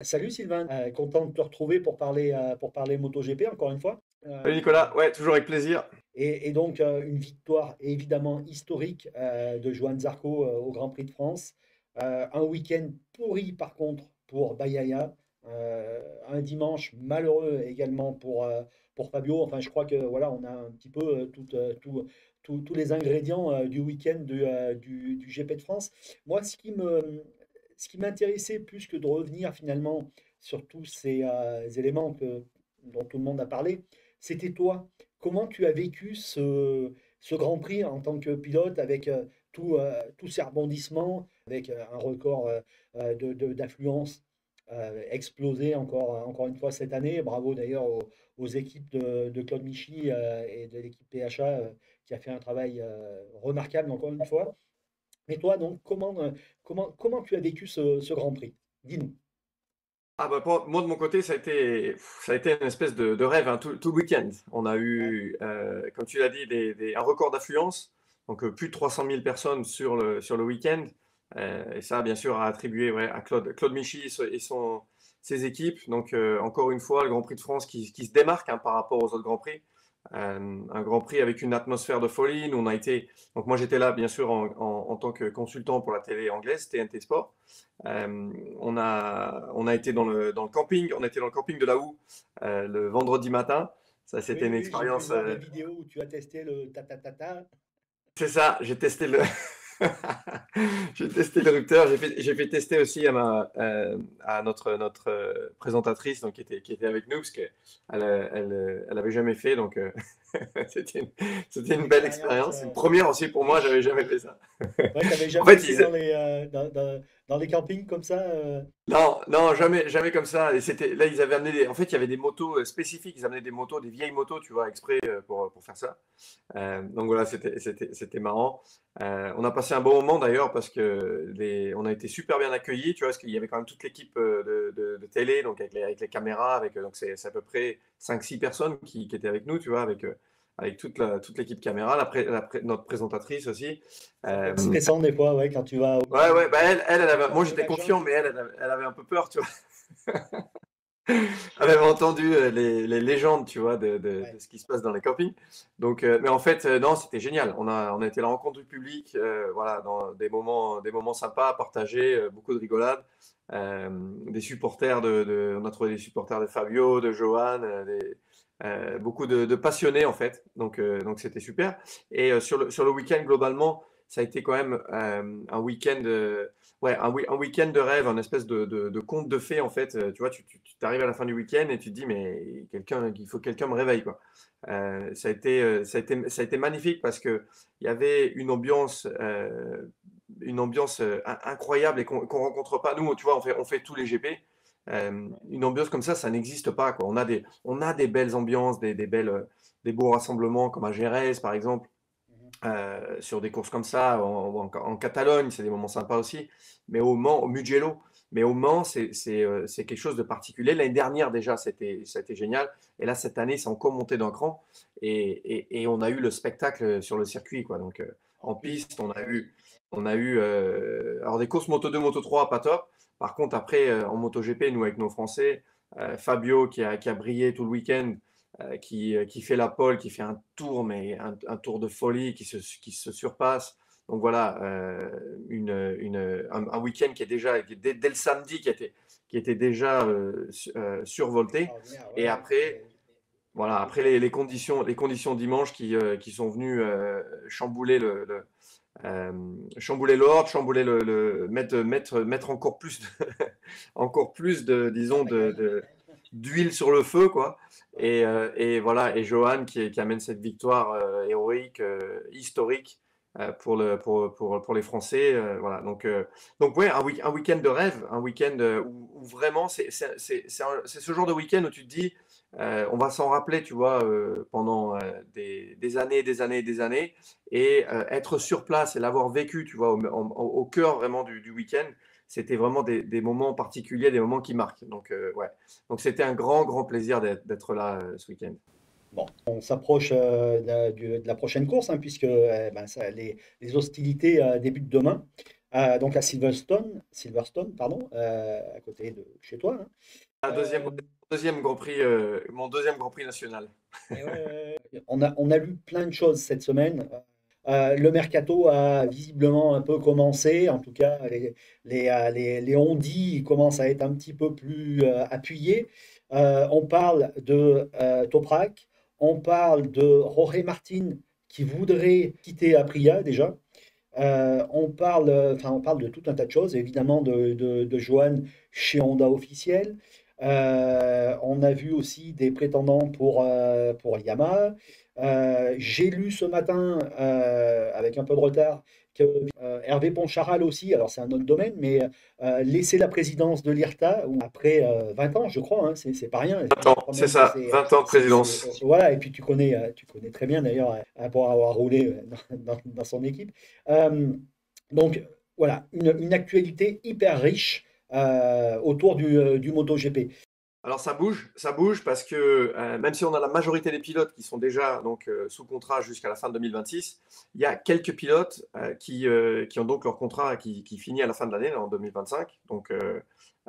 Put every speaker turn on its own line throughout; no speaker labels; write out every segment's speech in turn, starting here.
Salut Sylvain, content de te retrouver pour parler MotoGP encore une fois.
Salut Nicolas, ouais, toujours avec plaisir.
Et donc une victoire évidemment historique de Johan Zarco au Grand Prix de France. Un week-end pourri par contre pour Bagnaia. Un dimanche malheureux également pour Fabio. Enfin, je crois que voilà, on a un petit peu tous les ingrédients du week-end du GP de France. Moi, ce qui m'intéressait plus que de revenir finalement sur tous ces éléments dont tout le monde a parlé, c'était toi. Comment tu as vécu ce Grand Prix en tant que pilote avec tous ces rebondissements, avec un record d'affluence explosé encore une fois cette année? Bravo d'ailleurs aux équipes de Claude Michy et de l'équipe PHA qui a fait un travail remarquable encore une fois. Mais toi, donc, comment tu as vécu ce Grand Prix? Dis-nous.
Ah bah moi de mon côté, ça a été une espèce de rêve hein, tout le week-end. On a
Ouais.
eu, comme tu l'as dit, un record d'affluence, donc plus de 300 000 personnes sur le week-end. Et ça, bien sûr, à attribuer ouais, à Claude Michy ses équipes. Donc encore une fois, le Grand Prix de France qui se démarque hein, par rapport aux autres Grands Prix. Un Grand Prix avec une atmosphère de folie. Nous, on a été, donc moi j'étais là bien sûr en tant que consultant pour la télé anglaise, TNT Sport. On a été dans le camping, on était dans le camping de la Houe le vendredi matin. Ça, c'était
Oui,
une
oui, j'ai pu
expérience.
voir la vidéo où tu as testé le ta-ta-ta-ta.
C'est ça, j'ai testé le, j'ai testé le rupteur. J'ai fait tester aussi à notre présentatrice donc, qui était avec nous parce qu'elle elle avait jamais fait. Donc, c'était c'était
Une
une belle
expérience
expérience. Une première aussi pour moi,
riche.
j'avais jamais fait ça.
Ouais, t'avais
En
jamais
fait,
été dans les campings comme ça
non, non,
non.
jamais comme ça. Et c'était, là, ils avaient amené en fait, il y avait des motos spécifiques. Ils amenaient des motos, des vieilles motos, tu vois, exprès pour faire ça. Donc voilà, c'était marrant. On a passé un bon moment d'ailleurs parce que on a été super bien accueillis, tu vois, parce qu'il y avait quand même toute l'équipe de télé, donc avec les caméras, donc c'est à peu près 5 6 personnes qui étaient avec nous, tu vois, avec toute l'équipe caméra, notre présentatrice aussi.
Ça peut
Euh,
être stressant des fois, ouais, quand tu vas
ouais, ouais, bah elle
au
avait, moi
cœur de
j'étais
la
confiant,
jungle.
mais elle avait un peu peur, tu vois. Elle avait entendu les légendes, tu vois,
Ouais.
de ce qui se passe dans les campings. Donc, mais en fait, non, c'était génial. On a été à la rencontre du public, voilà, dans des moments sympas à partager, beaucoup de rigolades. Des supporters on a trouvé des supporters de Fabio, de Johan, beaucoup de passionnés en fait. Donc c'était super. Et sur le week-end globalement, ça a été quand même un week-end. Ouais, un week-end de rêve, un espèce de conte de fées en fait. Tu vois, tu arrives à la fin du week-end et tu te dis mais il faut que quelqu'un me réveille quoi. Ça a été magnifique parce que il y avait une ambiance incroyable et qu'on rencontre pas. Nous, tu vois, on fait tous les GP. Une ambiance comme ça n'existe pas quoi. On a des belles ambiances, des beaux rassemblements comme à Jerez par exemple
Mhm.
sur des courses comme ça, en Catalogne, c'est des moments sympas aussi, mais au Mans, au Mugello, mais au Mans, c'est quelque chose de particulier. L'année dernière déjà, ça a été génial, et là cette année, c'est encore monté d'un cran, et on a eu le spectacle sur le circuit, quoi. Donc
En
en
plus,
piste,
eh oui.
on a eu alors des courses Moto 2, Moto 3, pas top. Par contre, après, en MotoGP, nous avec nos Français, Fabio qui a brillé tout le week-end, qui fait la pole, qui fait un tour, mais un tour de folie, qui se surpasse. Donc voilà, un week-end dès le samedi, qui était déjà survolté.
Extraordinaire,
Et
ouais.
après, voilà, après les conditions dimanche qui sont venues chambouler euh, chambouler l'ordre, chambouler mettre encore plus encore plus de,
La
disons,
pagaille.
d'huile sur le feu, quoi.
Ouais.
Et voilà, et Johan qui amène cette victoire héroïque, historique pour les Français. Voilà. Donc ouais, un week-end de rêve, un week-end où vraiment, c'est ce genre de week-end où tu te dis, on va s'en rappeler, tu vois, pendant des années, des années, des années, et être sur place et l'avoir vécu, tu vois, au cœur vraiment du week-end, c'était vraiment des moments particuliers, des moments qui marquent. Donc, ouais. Donc, c'était un grand plaisir d'être là ce week-end.
Bon, on s'approche de la prochaine course, hein, puisque ben, les hostilités débutent demain. donc à Silverstone, pardon, à côté de chez toi, hein.
Un
Euh,
deuxième Grand Prix, mon deuxième Grand Prix national.
et on a lu plein de choses cette semaine. Le mercato a visiblement un peu commencé, en tout cas les on-dit commencent à être un petit peu plus appuyés. On parle de Toprak, on parle de Jorge Martin qui voudrait quitter Aprilia déjà. On parle de tout un tas de choses, évidemment de Johan chez Honda officiel. On a vu aussi des prétendants pour Yamaha. J'ai lu ce matin, avec un peu de retard, que Hervé Poncharal aussi, alors c'est un autre domaine, mais laisser la présidence de l'IRTA après 20 ans, je crois, hein, c'est pas rien. Je
20 ans,
crois
c'est
même que
ça, 20 ans de présidence.
voilà, et puis tu connais très bien d'ailleurs pour avoir roulé dans son équipe. Euh, donc voilà, une actualité hyper riche autour du MotoGP.
Alors ça bouge parce que même si on a la majorité des pilotes qui sont déjà donc sous contrat jusqu'à la fin de 2026, il y a quelques pilotes qui ont donc leur contrat qui finit à la fin de l'année, en 2025. Donc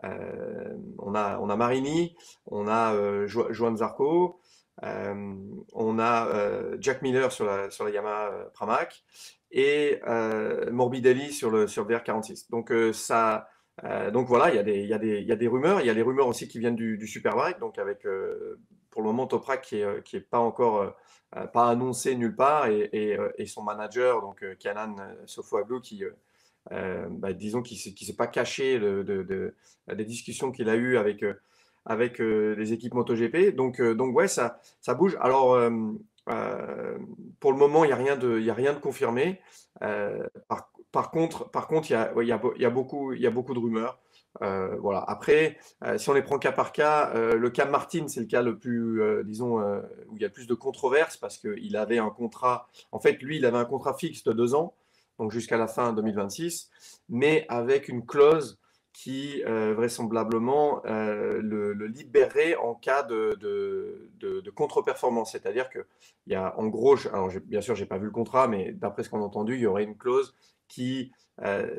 on a Marini, on a Johan Zarco, on a Jack Miller sur la Yamaha Pramac et Morbidelli sur le VR46. Donc voilà, il y a des rumeurs. Il y a les rumeurs aussi qui viennent du Superbike, donc avec pour le moment Toprak qui est pas encore pas annoncé nulle part et son manager donc Kenan Sofuoglu disons qui s'est pas caché des discussions qu'il a eues avec les équipes MotoGP. Donc ouais, ça bouge. Alors euh, pour le moment, il y a rien de confirmé. Par contre, il y a beaucoup de rumeurs. Voilà. Après, si on les prend cas par cas, le cas Martin, c'est le cas le plus, disons, où il y a le plus de controverses parce qu'il avait un contrat. En fait, lui, il avait un contrat fixe de 2 ans, donc jusqu'à la fin 2026, mais avec une clause qui vraisemblablement le libérerait en cas de contre-performance. C'est-à-dire que il y a en gros, alors bien sûr, j'ai pas vu le contrat, mais d'après ce qu'on a entendu, il y aurait une clause qui,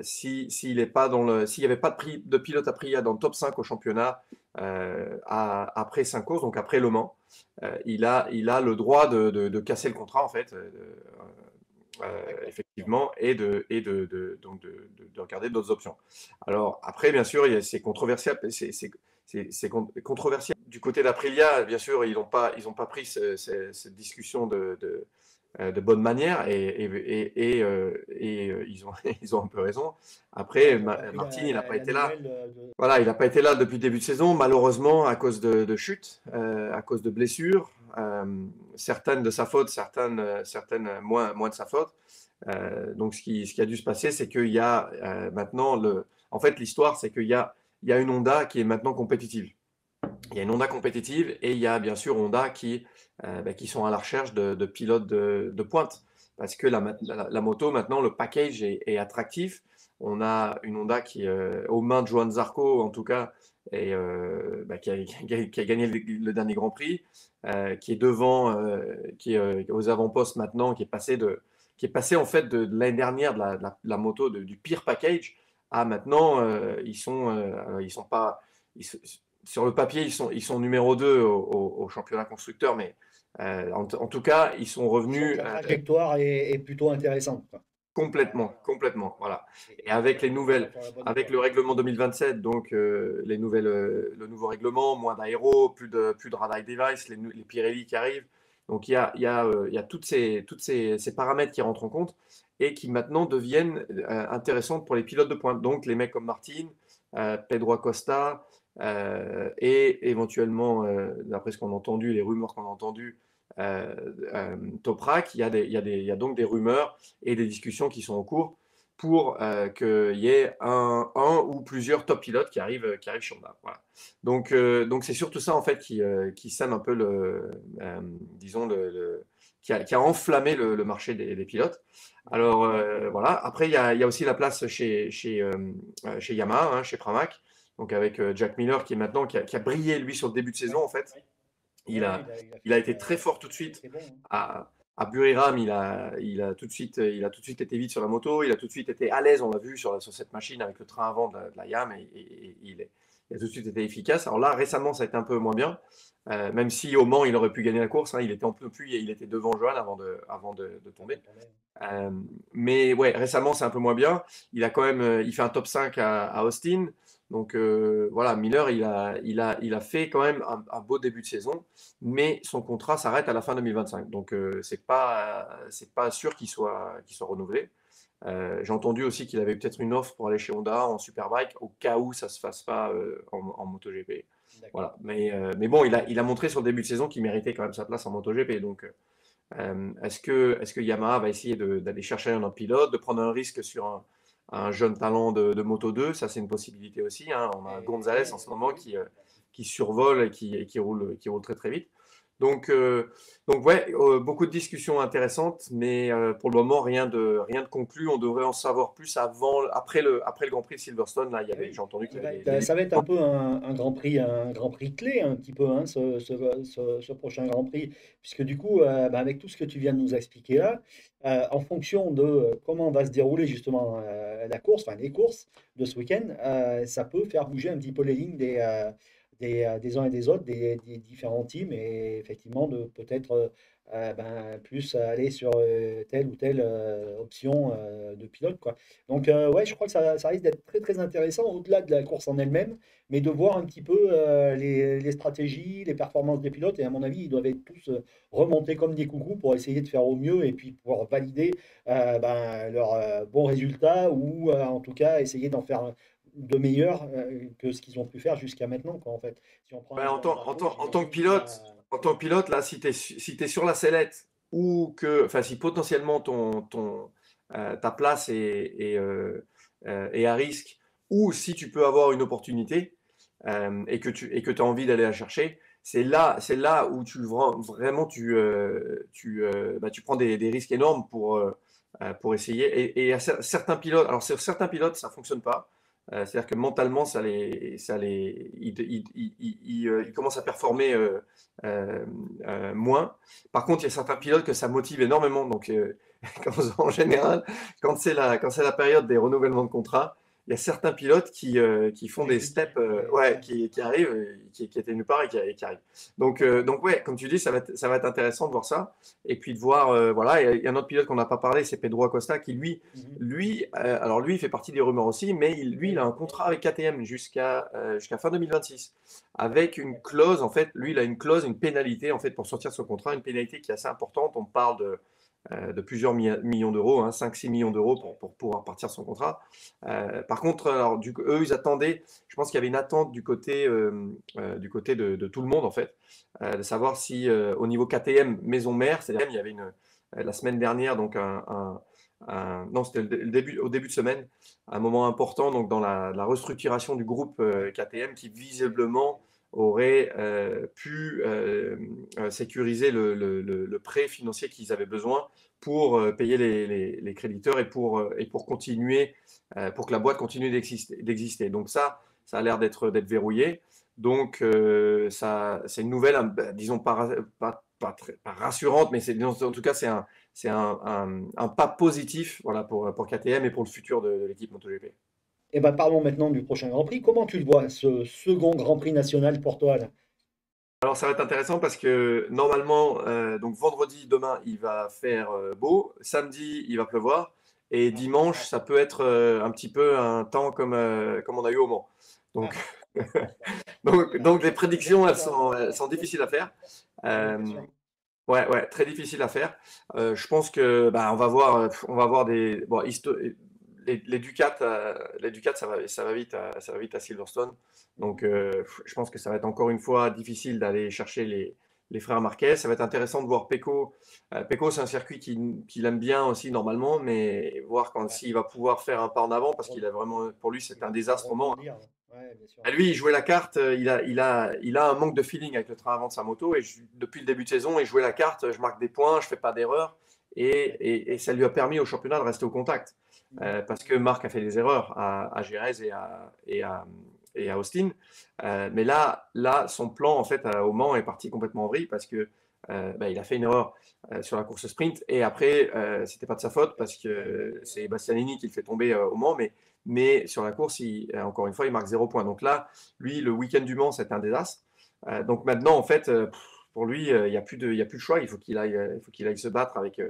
s'il n'y avait pas de pilote Aprilia dans le top 5 au championnat après 5 courses, donc après Le Mans, il a le droit de casser le contrat en fait.
D'accord.
Effectivement, donc de regarder d'autres options. Alors après, bien sûr, c'est controversial. C'est controversial. Du côté d'Aprilia, bien sûr, ils ont pas pris cette discussion de bonne manière et ils ont un peu raison.
Ouais,
Après,
ils n'ont pas pris
Martin,
la,
il n'a
la-
pas
la
été là.
nouvelle de.
Voilà, il n'a pas été là depuis le début de saison, malheureusement, à cause de chutes, à cause de blessures, certaines de sa faute, certaines moins de sa faute. Donc, ce qui a dû se passer, c'est qu'il y a maintenant En fait, l'histoire, c'est qu'il y a une Honda qui est maintenant compétitive. Il y a une Honda compétitive et il y a bien sûr Honda qui sont à la recherche de pilotes de pointe. Parce que la moto, maintenant, le package est attractif. On a une Honda qui, aux mains de Johan Zarco, en tout cas, qui a gagné le dernier Grand Prix, qui est devant, qui est aux avant-postes maintenant, qui est passé en fait de l'année dernière de la moto du pire package à maintenant, ils sont pas. Ils, sur le papier, ils sont numéro 2 au championnat constructeur, mais en tout cas, ils sont
On sent
revenus
que la trajectoire est plutôt intéressante, quoi.
complètement, complètement, voilà. Et
Et
avec les
on va
nouvelles,
sur la bonne
avec
voie.
le règlement 2027, donc le nouveau règlement, moins d'aéro, plus de radar device, les Pirelli qui arrivent. Donc il y a toutes ces paramètres qui rentrent en compte et qui maintenant deviennent intéressantes pour les pilotes de pointe. Donc les mecs comme Martin, Pedro Acosta et éventuellement, d'après ce qu'on a entendu, les rumeurs qu'on a entendues, euh, Toprak, il y a donc des rumeurs et des discussions qui sont en cours pour qu'il y ait un ou plusieurs top pilotes qui arrivent sur Honda. Voilà. Donc c'est surtout ça en fait qui sème un peu disons qui a enflammé le marché des pilotes. Alors voilà. Après il y a aussi la place chez Yamaha, hein, chez Pramac, donc avec Jack Miller qui a brillé lui sur le début de
Ouais,
saison en fait.
ouais,
Il
ouais,
a,
il a
il a
fait,
été très fort tout de
il a
suite
été bon, hein.
à, à Buriram, il a tout de suite été vite sur la moto, il a tout de suite été à l'aise, on l'a vu sur cette machine avec le train avant de la YAM, et il a tout de suite été efficace. Alors là, récemment, ça a été un peu moins bien, même si au Mans, il aurait pu gagner la course, hein, il était en peu plus, il était devant Johan avant de tomber. Euh, mais ouais, récemment, c'est un peu moins bien. Il a quand même, il fait un top 5 à Austin. Donc voilà, Miller, il a fait quand même un beau début de saison, mais son contrat s'arrête à la fin 2025. Donc c'est pas sûr qu'il soit renouvelé. J'ai entendu aussi qu'il avait peut-être une offre pour aller chez Honda en Superbike au cas où ça se fasse pas en MotoGP. Voilà. Mais bon, il a montré sur le début de saison qu'il méritait quand même sa place en MotoGP. Donc est-ce que Yamaha va essayer d'aller chercher un autre pilote, de prendre un risque sur un jeune talent de Moto 2? Ça, c'est une possibilité aussi, hein. On a Gonzalez en ce moment qui survole et qui roule très très vite. Donc, ouais, beaucoup de discussions intéressantes, mais pour le moment, rien de conclu. On devrait en savoir plus après le Grand Prix de Silverstone. Là, j'ai entendu qu'il y avait
Ça va être un peu un grand prix clé, un petit peu, hein, ce prochain Grand Prix, puisque du coup, bah, avec tout ce que tu viens de nous expliquer là, en fonction de comment va se dérouler justement la course, enfin les courses de ce week-end, ça peut faire bouger un petit peu les lignes des uns et des autres, des différents teams, et effectivement de peut-être ben, plus aller sur telle ou telle option de pilote, quoi. Donc, ouais, je crois que ça risque d'être très très intéressant au-delà de la course en elle-même, mais de voir un petit peu les stratégies, les performances des pilotes. Et à mon avis, ils doivent être tous remontés comme des coucous pour essayer de faire au mieux et puis pouvoir valider ben, leurs bons résultats ou en tout cas essayer d'en faire de meilleurs que ce qu'ils ont pu faire jusqu'à maintenant, quoi, en fait. Si on prend un
Ouais,
Johan Zarco, j'imagine qu'il a.
en tant que pilote, là, si t'es sur la sellette ou enfin, si potentiellement ta place est à risque, ou si tu peux avoir une opportunité et que tu as envie d'aller la chercher, c'est là où vraiment bah, tu prends des risques énormes pour essayer. Et il y a certains pilotes, alors sur certains pilotes, ça fonctionne pas. C'est-à-dire que mentalement, ils commencent à performer moins. Par contre, il y a certains pilotes que ça motive énormément. Donc, en général, quand c'est la période des renouvellements de contrat, il y a certains pilotes qui font des
Déclic.
steps
Ouais,
ouais,
ouais.
qui arrivent, qui étaient nulle part et qui arrivent. Donc ouais, comme tu dis, ça va être intéressant de voir ça. Et puis de voir, voilà, il y a un autre pilote qu'on n'a pas parlé, c'est Pedro Acosta, qui
Mhm.
alors lui, il fait partie des rumeurs aussi, mais lui,
Oui,
il a un
oui.
contrat avec KTM jusqu'à fin 2026, avec une clause, en fait, lui, il a une clause, une pénalité, en fait, pour sortir de son contrat, une pénalité qui est assez importante. On parle de plusieurs millions d'euros, hein, 5-6 millions d'euros pour pouvoir partir de son contrat. Par contre, alors, eux, ils attendaient, je pense qu'il y avait une attente du côté de tout le monde, en fait, de savoir si, au niveau KTM, maison mère, c'est-à-dire, il y avait la semaine dernière, donc non, c'était au début de semaine, un moment important donc dans la restructuration du groupe
Ouais.
KTM qui visiblement aurait pu sécuriser le prêt financier qu'ils avaient besoin pour payer les créditeurs et pour continuer, pour que la boîte continue d'exister. Donc ça a l'air d'être verrouillé. Donc c'est une nouvelle, disons pas rassurante, mais en tout cas c'est un pas positif, voilà, pour KTM et pour le futur de l'équipe MotoGP.
Et ben parlons maintenant du prochain Grand Prix. Comment tu le vois, ce second Grand Prix national pour toi, là?
Alors ça va être intéressant parce que normalement, donc vendredi, demain, il va faire beau, samedi, il va pleuvoir, et
Ah,
dimanche, ça peut être un petit peu un temps comme on a eu au Mans. Donc,
ah,
donc les
c'est bien
prédictions,
pour ça.
elles sont difficiles à faire.
Ah oui,
Euh,
bien sûr.
ouais, ouais, très difficile à faire. Je pense que bah, on va voir des bon, les Ducats, ça va vite ça va vite à Silverstone. Donc,
Mhm.
je pense que ça va être encore une fois difficile d'aller chercher les frères Marquez. Ça va être intéressant de voir Pecco. Pecco, c'est un circuit qu'il aime bien aussi normalement, mais voir quand
Ouais.
s'il va pouvoir faire un pas en avant parce
Re-
qu'il a vraiment, pour lui,
Il
c'est
va
un
pouvoir
désastre au Mans.
rebondir, hein. Ouais, bien sûr.
Lui, il jouait la carte, il a un manque de feeling avec le train avant de sa moto. Et depuis le début de saison, il jouait la carte, je marque des points, je fais pas d'erreurs.
Ouais.
Et ça lui a permis au championnat de rester au contact.
Mhm.
Parce que Marc a fait des erreurs à Jerez et à Austin. Mais là, son plan, en fait, au Mans est parti complètement en vrille parce que il a fait une erreur sur la course sprint. Et après, c'était pas de sa faute parce que c'est Bastianini qui le fait tomber au Mans. Mais sur la course, encore une fois, il marque 0 points. Donc là, lui, le week-end du Mans, c'était un désastre. Donc maintenant, en fait, pour lui, il n'y a plus de choix. Il faut qu'il aille se battre avec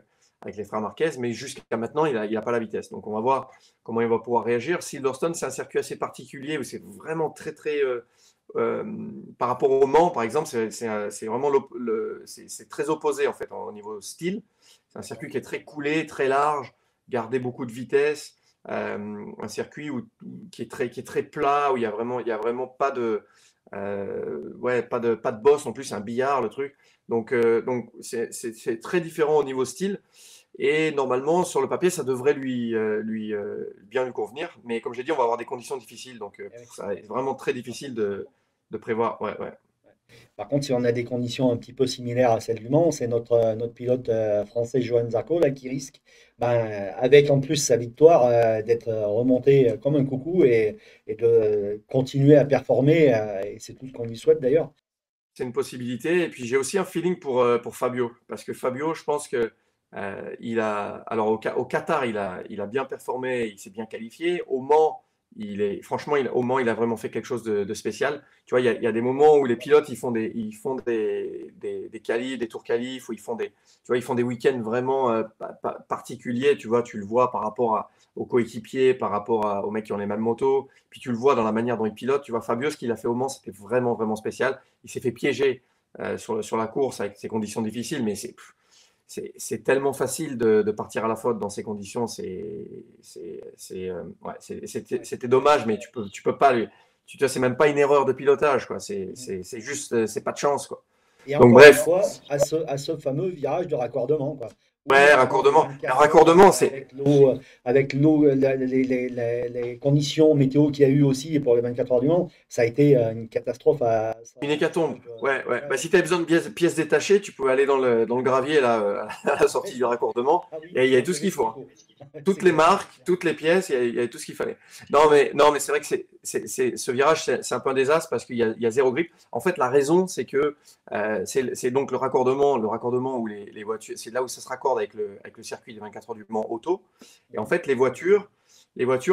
les frères Marquez. Mais jusqu'à maintenant, il a pas la vitesse. Donc on va voir comment il va pouvoir réagir. Silverstone, c'est un circuit assez particulier où c'est vraiment très, très. Euh, Par rapport au Mans, par exemple, c'est vraiment c'est très opposé en fait au niveau style. C'est un circuit qui est très coulé, très large, garder beaucoup de vitesse. Un circuit qui est très plat, où il y a vraiment pas de, pas de boss non plus, c'est un billard le truc. Donc c'est très différent au niveau style. Et normalement, sur le papier, ça devrait bien lui convenir. Mais comme j'ai dit, on va avoir des conditions difficiles. Donc,
Eh oui.
ça est vraiment très difficile de prévoir. Ouais, ouais.
Par contre, si on a des conditions un petit peu similaires à celles du Mans, c'est notre pilote français Johan Zarco là, qui risque, avec en plus sa victoire, d'être remonté comme un coucou et de continuer à performer. Et c'est tout ce qu'on lui souhaite d'ailleurs.
C'est une possibilité. Et puis, j'ai aussi un feeling pour Fabio. Parce que Fabio, je pense que alors au Qatar, il a bien performé, il s'est bien qualifié. Au Mans, franchement, au Mans, il a vraiment fait quelque chose de spécial. Tu vois, il y a des moments où les pilotes, des qualifs, des tours qualifs, où ils font des week-ends vraiment particuliers. Tu vois, tu le vois par rapport aux coéquipiers, par rapport aux mecs qui ont les mêmes motos. Puis tu le vois dans la manière dont il pilote. Tu vois, Fabio, ce qu'il a fait au Mans, c'était vraiment, vraiment spécial. Il s'est fait piéger sur la course avec ces conditions difficiles, mais c'est tellement facile de partir à la faute dans ces conditions. C'était dommage, mais tu peux pas. Tu vois, c'est même pas une erreur de pilotage, quoi. C'est juste, c'est pas de chance, quoi.
Et
Donc
encore une
bref,
fois, à ce fameux virage de raccordement, quoi. Où
ouais,
pendant les
raccordement. Le
24 heures,
raccordement, c'est
avec l'eau, les conditions météo qu'il y a eu aussi pour les 24 heures du Mans, ça a été une catastrophe à
une
100.
hécatombe.
Donc,
Ouais, ouais.
ouais,
Bah, si tu as besoin de pièces détachées, tu peux aller dans le gravier, là, à la sortie du raccordement.
ah oui,
Et il y a
on
tout ce
faisait
qu'il
ce
faut,
qu'il
hein.
faut.
Toutes
C'est
les
clair, c'est
marques,
clair.
toutes les pièces, il y avait tout ce qu'il fallait. Non, mais c'est vrai que ce virage, c'est un peu un désastre parce qu'il y a zéro grip. En fait, la raison, c'est que c'est donc le raccordement où les voitures, c'est là où ça se raccorde avec le circuit des 24 heures du Mans auto. Et en
Oui.
fait, les voitures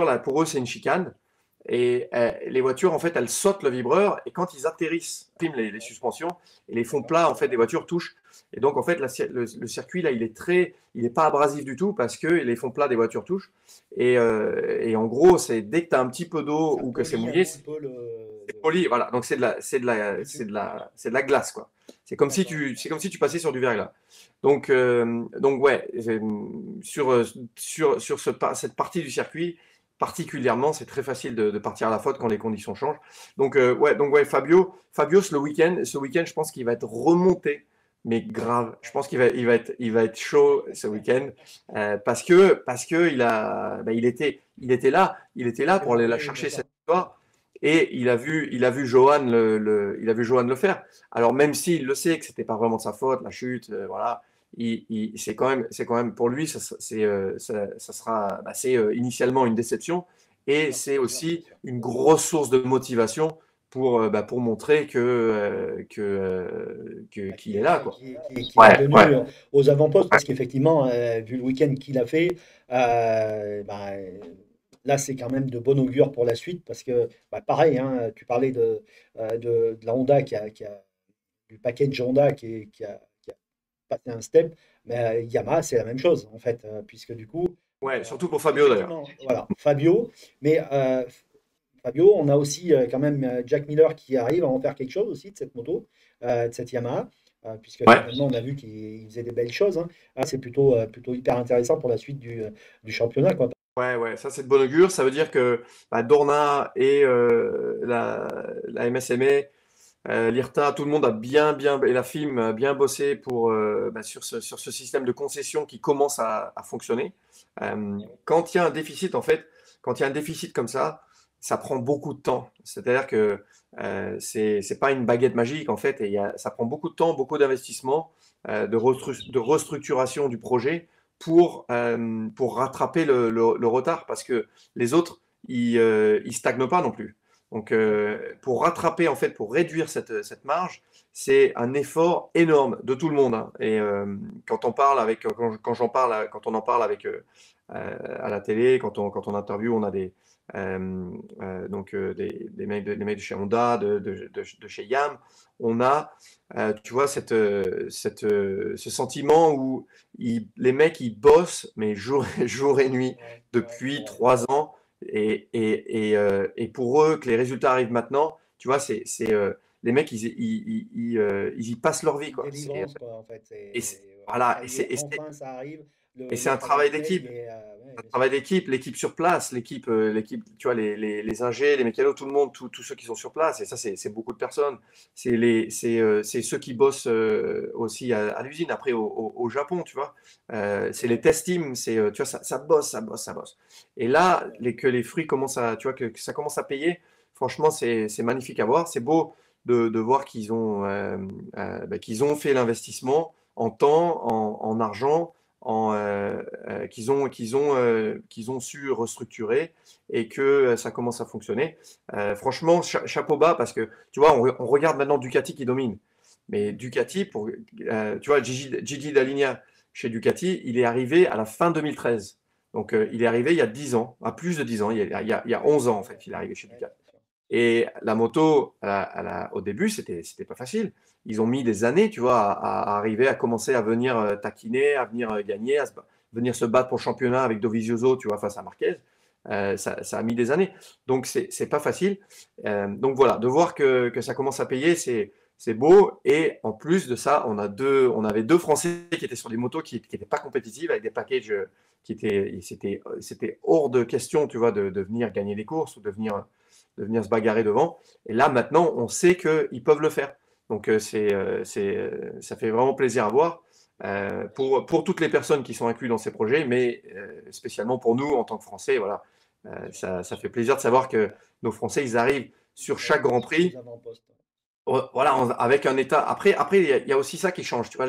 là, pour eux, c'est une chicane. Et les voitures, en fait, elles sautent le vibreur et quand ils atterrissent, priment les suspensions et les fonds plats, en fait, des voitures touchent. Et donc, en fait, le circuit, là, il est pas abrasif du tout parce que les fonds plats des voitures touchent. Et en gros, c'est dès que tu as un petit peu d'eau
Ça
ou que c'est
polie un
mouillé,
petit peu
c'est poli. Voilà. Donc,
le bitume.
c'est de la glace, quoi.
D'accord.
C'est comme si tu passais sur du verglas. Donc ouais, cette partie du circuit, particulièrement, c'est très facile de partir à la faute quand les conditions changent. Donc ouais, Fabio, ce week-end, je pense qu'il va être remonté, mais grave. Je pense il va être chaud ce week-end parce que il était là
C'est
pour aller la
monté,
chercher
d'accord.
cette victoire. Et il a vu Johan il a vu Johan le faire. Alors même s'il le sait que c'était pas vraiment de sa faute, la chute, voilà, c'est quand même pour lui, ça sera, c'est initialement une déception et
Non,
c'est
c'est sûr, c'est
aussi
sûr.
une grosse source de motivation pour montrer qu'il est là, quoi.
Qui est
Ouais, ouais,
revenu aux avant-postes parce qu'effectivement, vu le week-end qu'il a fait, là, c'est quand même de bon augure pour la suite parce que, pareil, hein, tu parlais de la Honda du package Honda qui a passé un step, mais Yamaha, c'est la même chose en fait, puisque du coup,
ouais, surtout pour Fabio d'ailleurs.
effectivement, voilà, Fabio, mais Fabio, on a aussi quand même Jack Miller qui arrive à en faire quelque chose aussi de cette moto, de cette Yamaha, puisque
Ouais.
finalement on a vu qu'il faisait des belles choses, hein. Ah, c'est plutôt hyper intéressant pour la suite du championnat, quoi.
Ouais, ouais, ça c'est de bon augure. Ça veut dire que Dorna et la MSMA, l'IRTA, tout le monde a et la FIM a bien bossé sur ce système de concession qui commence à fonctionner. Quand il y a un déficit, en fait, quand il y a un déficit comme ça prend beaucoup de temps. C'est-à-dire que c'est pas une baguette magique, en fait, et ça prend beaucoup de temps, beaucoup d'investissement, de restructuration du projet pour rattraper le retard, parce que les autres, ils stagnent pas non plus. Donc, pour rattraper, en fait, pour réduire cette marge, c'est un effort énorme de tout le monde, hein. Et quand on parle avec, quand j'en parle, quand on en parle avec à la télé, quand on interviewe, on a donc des mecs de chez Honda, de chez Yam, on a, tu vois, ce sentiment où les mecs ils bossent mais jour et nuit
Ouais, ouais, c'est
depuis
vrai.
3 ans et pour eux que les résultats arrivent maintenant, tu vois, les mecs ils y passent leur vie
C'est une
quoi.
délivrance, quoi, en fait.
Voilà
Ça y est, enfin, ça arrive.
et c'est
Le
un
travail
travail
paye,
d'équipe.
et ouais,
Un
bien sûr.
travail d'équipe, l'équipe sur place, l'équipe, tu vois, les ingés, les mécanos, tout le monde, tous ceux qui sont sur place. Et ça, c'est beaucoup de personnes. C'est ceux qui bossent aussi à l'usine, après au Japon, tu vois. C'est les test teams, tu vois, ça bosse, ça bosse, ça bosse. Et là, que les fruits commencent à, tu vois, que ça commence à payer, franchement, c'est magnifique à voir. C'est beau de voir qu'ils ont fait l'investissement en temps, en argent qu'ils ont su restructurer et que ça commence à fonctionner. Franchement, chapeau bas parce que tu vois, on regarde maintenant Ducati qui domine. Mais
Mhm.
Ducati, tu vois, Gigi Dall'Igna chez Ducati, il est arrivé à la fin 2013. Donc, il est arrivé il y a 10 ans, à plus de 10 ans, il y a 11 ans en fait, il est arrivé chez
Ouais,
Ducati.
c'est sûr.
Et la moto, au début, c'était pas facile. Ils ont mis des années, tu vois, à arriver à commencer à venir taquiner, à venir gagner, venir se battre pour le championnat avec Dovizioso, tu vois, face à Marquez. Ça a mis des années. Donc, c'est pas facile. Donc, voilà, de voir que ça commence à payer, c'est beau. Et en plus de ça, on avait deux Français qui étaient sur des motos qui n'étaient pas compétitives, avec des packages c'était hors de question, tu vois, de venir gagner des courses ou de venir se bagarrer devant. Et là, maintenant, on sait qu'ils peuvent le faire. Donc, ça fait vraiment plaisir à voir pour toutes les personnes qui sont incluses dans ces projets, mais spécialement pour nous en tant que Français. Voilà,
Bien sûr, bien
ça
sûr.
fait plaisir de savoir que nos Français, ils arrivent sur chaque Grand
Sur les
Prix.
avant-postes.
Voilà, avec un état. Après, il y a aussi ça qui change. Tu vois,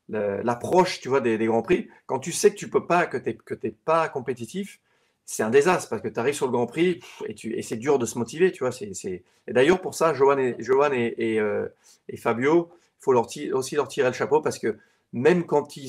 l'approche, tu vois, des Grands Prix. Quand tu sais que tu peux pas, que t'es pas compétitif, c'est un désastre parce que tu arrives sur le Grand Prix et c'est dur de se motiver. Tu vois, Et d'ailleurs, pour ça, et Fabio, il faut aussi leur tirer le chapeau parce que même quand il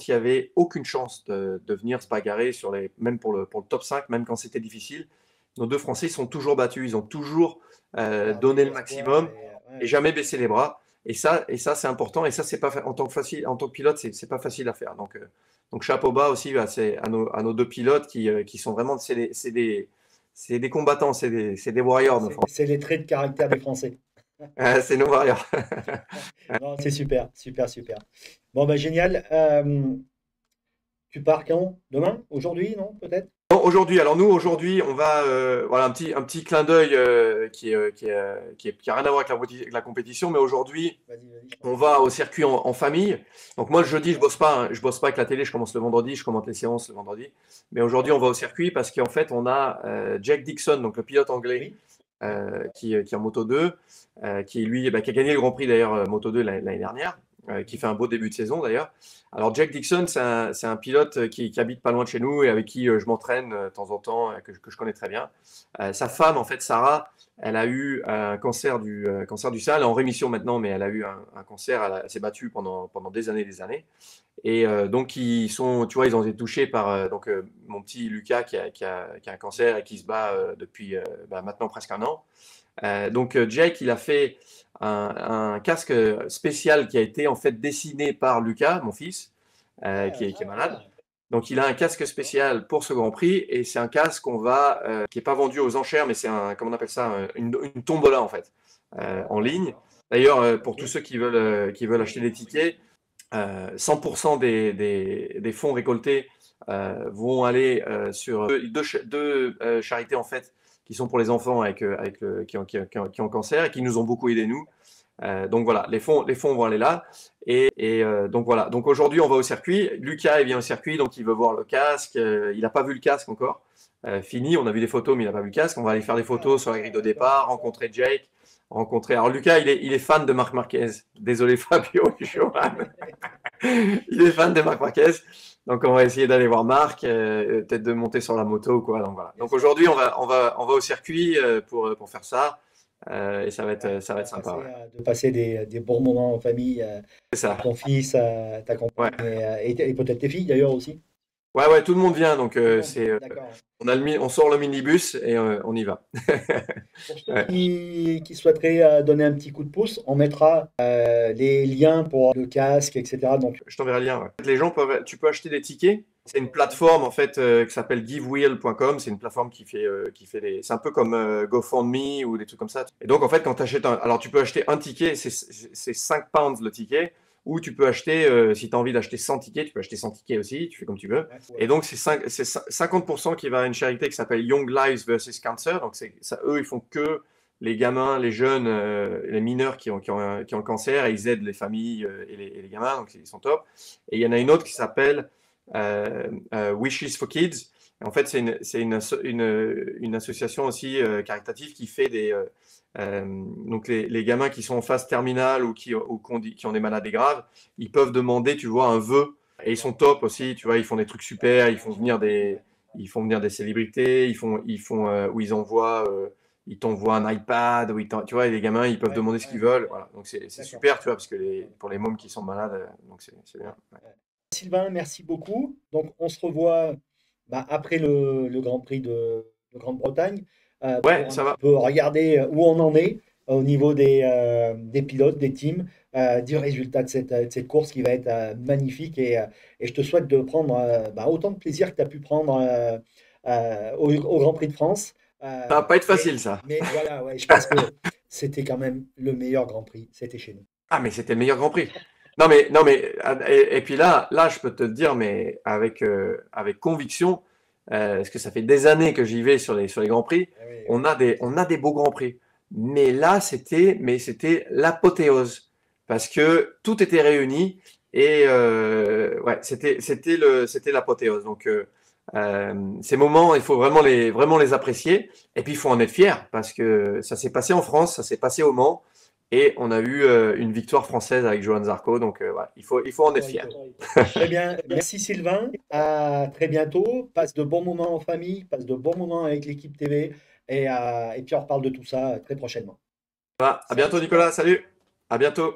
y avait aucune chance de venir se bagarrer même pour le top 5, même quand c'était difficile, nos deux Français sont toujours battus. Ils ont toujours
Garder
donner le
l'espoir
maximum
ouais,
et
bien
jamais
sûr.
baisser les bras. Et ça c'est important. Et ça, c'est pas en tant que pilote, c'est pas facile à faire. Donc chapeau bas aussi à nos deux pilotes qui sont vraiment, c'est des combattants, c'est des warriors, nos Français.
C'est les traits de caractère des Français.
C'est nos warriors.
Non, c'est super, super, super. Bon, bah, génial. Tu pars quand? Demain? Aujourd'hui, non? Peut-être?
Bon, alors nous, aujourd'hui, on va, voilà, un petit clin d'œil qui a rien à voir avec la compétition, mais aujourd'hui,
Vas-y, vas-y, je t'en
on
prie.
va au circuit en famille. Donc moi, le jeudi,
Ouais.
je bosse pas avec la télé, je commence le vendredi, je commente les séances le vendredi. Mais aujourd'hui, on va au circuit parce qu'en fait, on a Jack Dixon, donc le pilote anglais
Oui? Oui?
qui est en Moto 2, qui lui, qui a gagné le Grand Prix d'ailleurs Moto 2 l'année dernière, qui
Mhm.
fait un beau début de saison d'ailleurs. Alors Jack Dixon, c'est un pilote qui habite pas loin de chez nous et avec qui je m'entraîne de temps en temps, que je connais très bien. Sa
Ouais.
femme, en fait, Sarah, elle a eu un cancer du sein. Elle est en rémission maintenant, mais elle a eu un cancer. Elle s'est battue pendant des années, des années. Et donc, tu vois, ils ont été touchés par mon petit Lucas qui a un cancer et qui se bat depuis maintenant presque un an. Donc, Jake, il a fait un casque spécial qui a été en fait dessiné par Lucas, mon fils,
Ah,
qui est malade.
super.
Donc, il a un casque
D'accord.
spécial pour ce Grand Prix et c'est un casque qui n'est pas vendu aux enchères, mais c'est comment on appelle ça, une tombola en fait, en
D'accord,
ligne.
d'accord.
D'ailleurs, pour
Ok.
tous ceux qui veulent acheter des tickets, 100% des fonds récoltés vont aller sur deux charités en fait qui sont pour les enfants qui ont cancer et qui nous ont beaucoup aidés nous. Donc voilà, les fonds vont aller là. Donc voilà. Donc aujourd'hui, on va au circuit. Lucas, il vient au circuit, donc il veut voir le casque. Il n'a pas vu le casque encore. Fini, on a vu des photos, mais il n'a pas vu le casque. On va aller faire des
Ah,
photos sur la grille de
d'accord.
départ, rencontrer Jake, rencontrer. Alors Lucas, il est fan de Marc Marquez. Désolé Fabio et Johan. Il est fan de Marc Marquez. Donc, on va essayer d'aller voir Marc, peut-être de monter sur la moto ou quoi. Donc, voilà.
Bien
Donc,
sûr.
aujourd'hui, on va au circuit pour faire ça. Et
Ouais,
ça va être sympa. Ouais.
de passer des bons moments en famille
C'est
avec
ça.
ton fils, ta compagne
Ouais.
et peut-être tes filles d'ailleurs aussi.
Ouais, ouais, tout le monde vient. Donc,
Tout le monde. D'accord.
on sort le minibus et on y va.
Pour ceux
Ouais.
qui souhaiteraient donner un petit coup de pouce, on mettra les liens pour le casque, etc. Donc,
Je t'enverrai le lien. Ouais. Les gens peuvent, tu peux acheter des tickets. C'est une
ouais,
plateforme en fait qui s'appelle givewheel.com. C'est une plateforme qui fait des. C'est un peu comme GoFundMe ou des trucs comme ça. Et donc en fait, quand tu achètes alors tu peux acheter un ticket, c'est 5 pounds le ticket. Ou tu peux acheter, si tu as envie d'acheter 100 tickets, tu peux acheter 100 tickets aussi, tu fais comme tu veux. Et
ouais,
donc, c'est 50% qui va à une charité qui s'appelle Young Lives versus Cancer. Donc, ça, eux, ils font que les gamins, les jeunes, les mineurs qui ont le cancer et ils aident les familles et les gamins, donc ils sont top. Et il y en a une autre qui s'appelle Wishes for Kids. Et en fait, une association aussi caritative qui fait donc les gamins qui sont en phase terminale ou qui ont des maladies graves, ils peuvent demander, tu vois, un vœu. Et ils sont top aussi, tu vois, ils font des trucs super, ils font venir des célébrités, où ils t'envoient un iPad, tu vois, et les gamins, ils peuvent
ouais,
demander ce qu'ils
ouais,
veulent. Voilà. Donc c'est
d'accord.
super, tu vois, parce que pour les mômes qui sont malades, donc c'est bien. Ouais.
Sylvain, merci beaucoup. Donc, on se revoit après le Grand Prix de Grande-Bretagne
Ouais,
pour un
ça
petit
va.
peu regarder où on en est au niveau des pilotes, des teams, du résultat de cette course qui va être magnifique. Et je te souhaite de prendre autant de plaisir que tu as pu prendre au Grand Prix de France.
Ça va pas être facile, ça.
Mais voilà, ouais, je pense que c'était quand même le meilleur Grand Prix. C'était chez nous.
Ah, mais c'était le meilleur Grand Prix. Non, mais, et puis là, je peux te le dire, mais avec conviction, parce que ça fait des années que j'y vais sur les Grands Prix,
Eh oui, oui.
on a des beaux Grands Prix. Mais là, c'était l'apothéose. Parce que tout était réuni et ouais, c'était l'apothéose. Donc, ces moments, il faut vraiment les apprécier. Et puis, il faut en être fier parce que ça s'est passé en France, ça s'est passé au Mans. Et on a eu une victoire française avec Johan Zarco, donc voilà, il faut en être fier.
Cocorico. Très bien. Merci Sylvain. À très bientôt. Passe de bons moments en famille, passe de bons moments avec l'équipe TV et puis on reparle de tout ça très prochainement.
Voilà, à
Salut
bientôt
Sylvain.
Nicolas, salut, à bientôt.